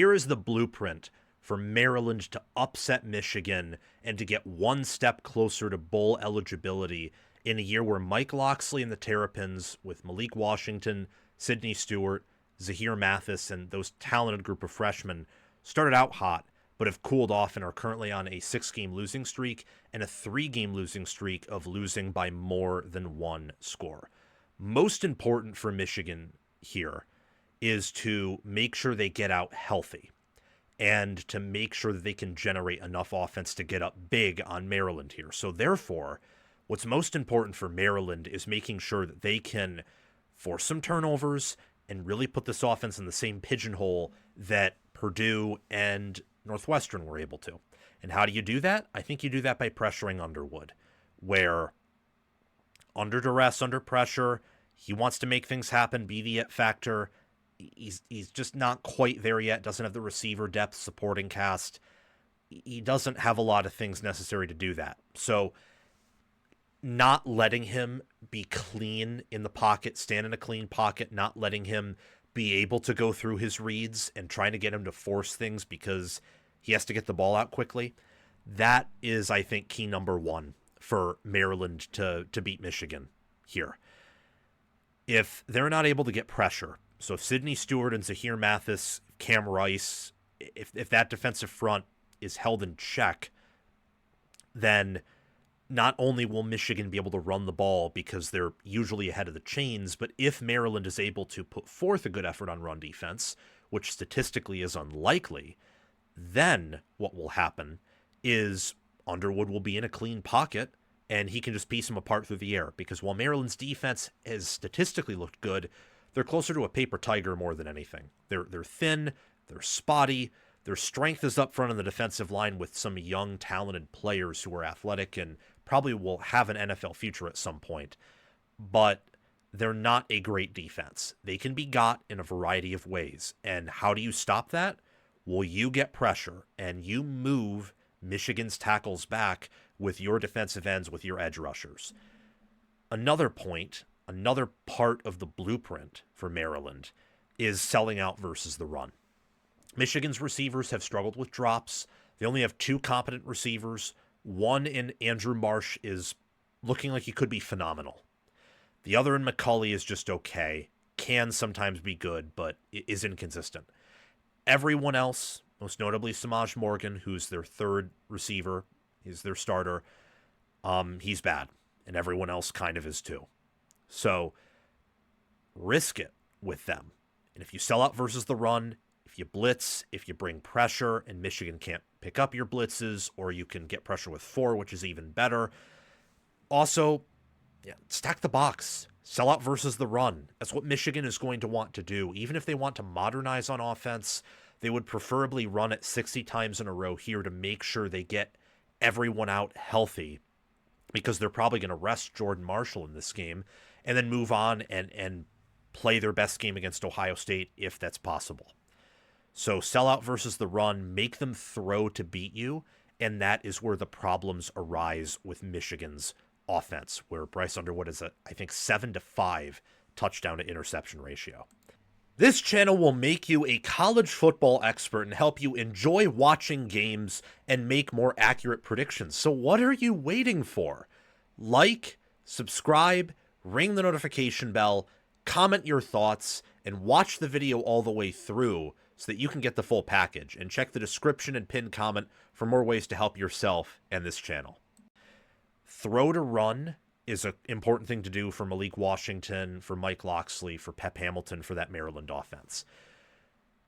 Here is the blueprint for Maryland to upset Michigan and to get one step closer to bowl eligibility in a year where Mike Locksley and the Terrapins, with Malik Washington, Sidney Stewart, Zahir Mathis, and those talented group of freshmen, started out hot, but have cooled off and are currently on a 6-game losing streak and a 3-game losing streak of losing by more than one score. Most important for Michigan here is to make sure they get out healthy and to make sure that they can generate enough offense to get up big on Maryland here. So therefore, what's most important for Maryland is making sure that they can force some turnovers and really put this offense in the same pigeonhole that Purdue and Northwestern were able to. And how do you do that? I think you do that by pressuring Underwood, where under duress, under pressure, he wants to make things happen, be the it factor. He's just not quite there yet, doesn't have the receiver depth, supporting cast. He doesn't have a lot of things necessary to do that. So not letting him be clean in the pocket, stand in a clean pocket, not letting him be able to go through his reads and trying to get him to force things because he has to get the ball out quickly. That is, I think, key number one for Maryland to beat Michigan here. If they're not able to get pressure, so if Sidney Stewart and Zahir Mathis, Cam Rice, if that defensive front is held in check, then not only will Michigan be able to run the ball because they're usually ahead of the chains, but if Maryland is able to put forth a good effort on run defense, which statistically is unlikely, then what will happen is Underwood will be in a clean pocket and he can just piece them apart through the air. Because while Maryland's defense has statistically looked good, they're closer to a paper tiger more than anything. They're thin, they're spotty, their strength is up front on the defensive line with some young, talented players who are athletic and probably will have an NFL future at some point. But they're not a great defense. They can be got in a variety of ways. And how do you stop that? Well, you get pressure and you move Michigan's tackles back with your defensive ends, with your edge rushers. Another point, another part of the blueprint for Maryland is selling out versus the run. Michigan's receivers have struggled with drops. They only have 2 competent receivers. One in Andrew Marsh is looking like he could be phenomenal. The other in McCulley is just okay. Can sometimes be good, but is inconsistent. Everyone else, most notably Samaj Morgan, who's their 3rd receiver, he's their starter, he's bad. And everyone else kind of is too. So risk it with them. And if you sell out versus the run, if you blitz, if you bring pressure and Michigan can't pick up your blitzes, or you can get pressure with 4, which is even better. Also, stack the box. Sell out versus the run. That's what Michigan is going to want to do. Even if they want to modernize on offense, they would preferably run it 60 times in a row here to make sure they get everyone out healthy, because they're probably going to rest Jordan Marshall in this game and then move on and play their best game against Ohio State if that's possible. So sell out versus the run, make them throw to beat you, and that is where the problems arise with Michigan's offense, where Bryce Underwood is a, I think, 7-5 touchdown to interception ratio. This channel will make you a college football expert and help you enjoy watching games and make more accurate predictions. So what are you waiting for? Like, subscribe, ring the notification bell, comment your thoughts, and watch the video all the way through so that you can get the full package. And check the description and pinned comment for more ways to help yourself and this channel. Throw to run is an important thing to do for Malik Washington, for Mike Locksley, for Pep Hamilton, for that Maryland offense.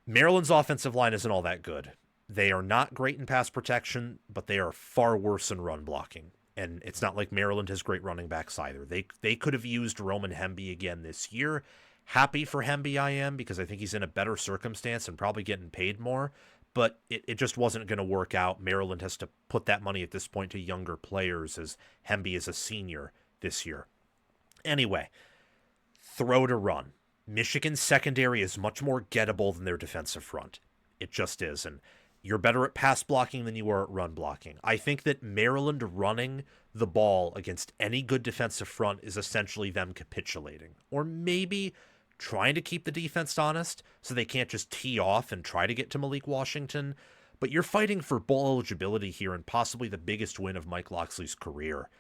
Maryland's offensive line isn't all that good. They are not great in pass protection, but they are far worse in run blocking. And it's not like Maryland has great running backs either. They could have used Roman Hemby again this year. Happy for Hemby I am, because I think he's in a better circumstance and probably getting paid more. But it just wasn't going to work out. Maryland has to put that money at this point to younger players, as Hemby is a senior this year. Anyway, throw to run. Michigan's secondary is much more gettable than their defensive front. It just is. And you're better at pass blocking than you are at run blocking. I think that Maryland running the ball against any good defensive front is essentially them capitulating. Or maybe trying to keep the defense honest so they can't just tee off and try to get to Malik Washington. But you're fighting for bowl eligibility here and possibly the biggest win of Mike Locksley's career.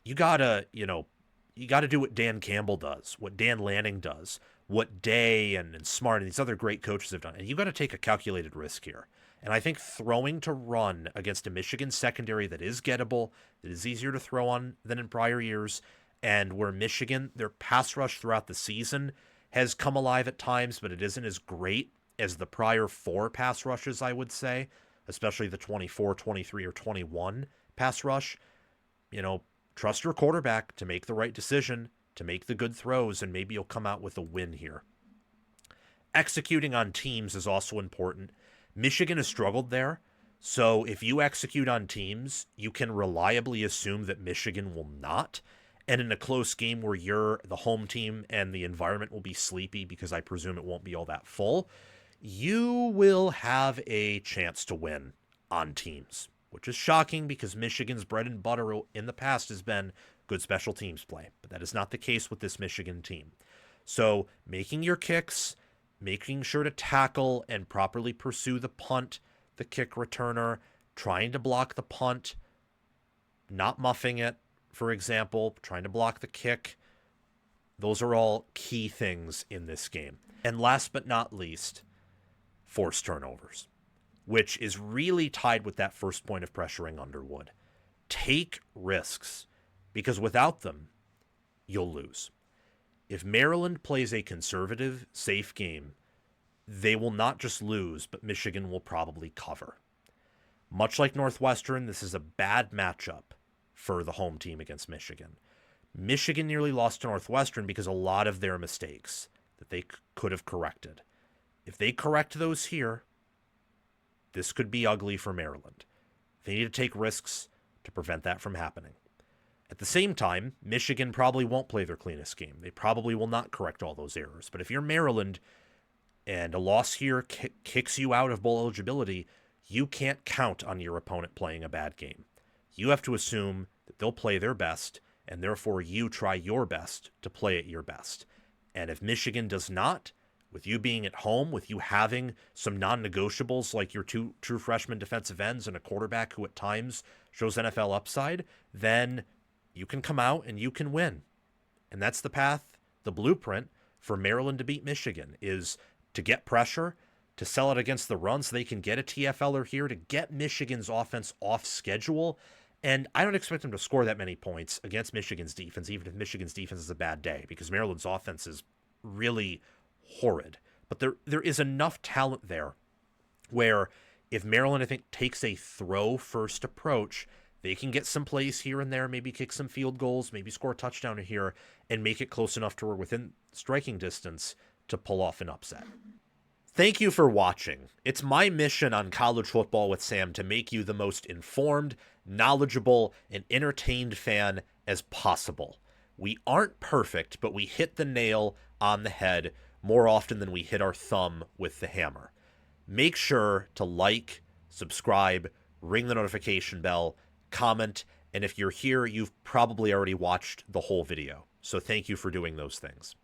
You gotta do what Dan Campbell does, what Dan Lanning does, what Day and Smart and these other great coaches have done. And you got to take a calculated risk here. And I think throwing to run against a Michigan secondary that is gettable, that is easier to throw on than in prior years, and where Michigan, their pass rush throughout the season has come alive at times, but it isn't as great as the prior 4 pass rushes, I would say, especially the 24, 23, or 21 pass rush. Trust your quarterback to make the right decision, to make the good throws, and maybe you'll come out with a win here. Executing on teams is also important. Michigan has struggled there, so if you execute on teams, you can reliably assume that Michigan will not. And in a close game where you're the home team and the environment will be sleepy because I presume it won't be all that full, you will have a chance to win on teams, which is shocking because Michigan's bread and butter in the past has been good special teams play. But that is not the case with this Michigan team. So making your kicks, making sure to tackle and properly pursue the punt, the kick returner, trying to block the punt, not muffing it, for example, trying to block the kick. Those are all key things in this game. And last but not least, forced turnovers, which is really tied with that first point of pressuring Underwood. Take risks, because without them, you'll lose. If Maryland plays a conservative, safe game, they will not just lose, but Michigan will probably cover. Much like Northwestern, this is a bad matchup for the home team against Michigan. Michigan nearly lost to Northwestern because a lot of their mistakes that they could have corrected. If they correct those here, this could be ugly for Maryland. They need to take risks to prevent that from happening. At the same time, Michigan probably won't play their cleanest game. They probably will not correct all those errors. But if you're Maryland and a loss here kicks you out of bowl eligibility, you can't count on your opponent playing a bad game. You have to assume that they'll play their best, and therefore you try your best to play at your best. And if Michigan does not, with you being at home, with you having some non-negotiables like your 2 true freshman defensive ends and a quarterback who at times shows NFL upside, then you can come out and you can win. And that's the path, the blueprint for Maryland to beat Michigan, is to get pressure, to sell it against the run so they can get a TFLer here, to get Michigan's offense off schedule. And I don't expect them to score that many points against Michigan's defense, even if Michigan's defense is a bad day, because Maryland's offense is really horrid. But there is enough talent there where if Maryland, I think, takes a throw-first approach, they can get some plays here and there, maybe kick some field goals, maybe score a touchdown here, and make it close enough to where within striking distance to pull off an upset. Thank you for watching. It's my mission on College Football with Sam to make you the most informed, knowledgeable, and entertained fan as possible. We aren't perfect, but we hit the nail on the head more often than we hit our thumb with the hammer. Make sure to like, subscribe, ring the notification bell, comment, and if you're here, you've probably already watched the whole video. So thank you for doing those things.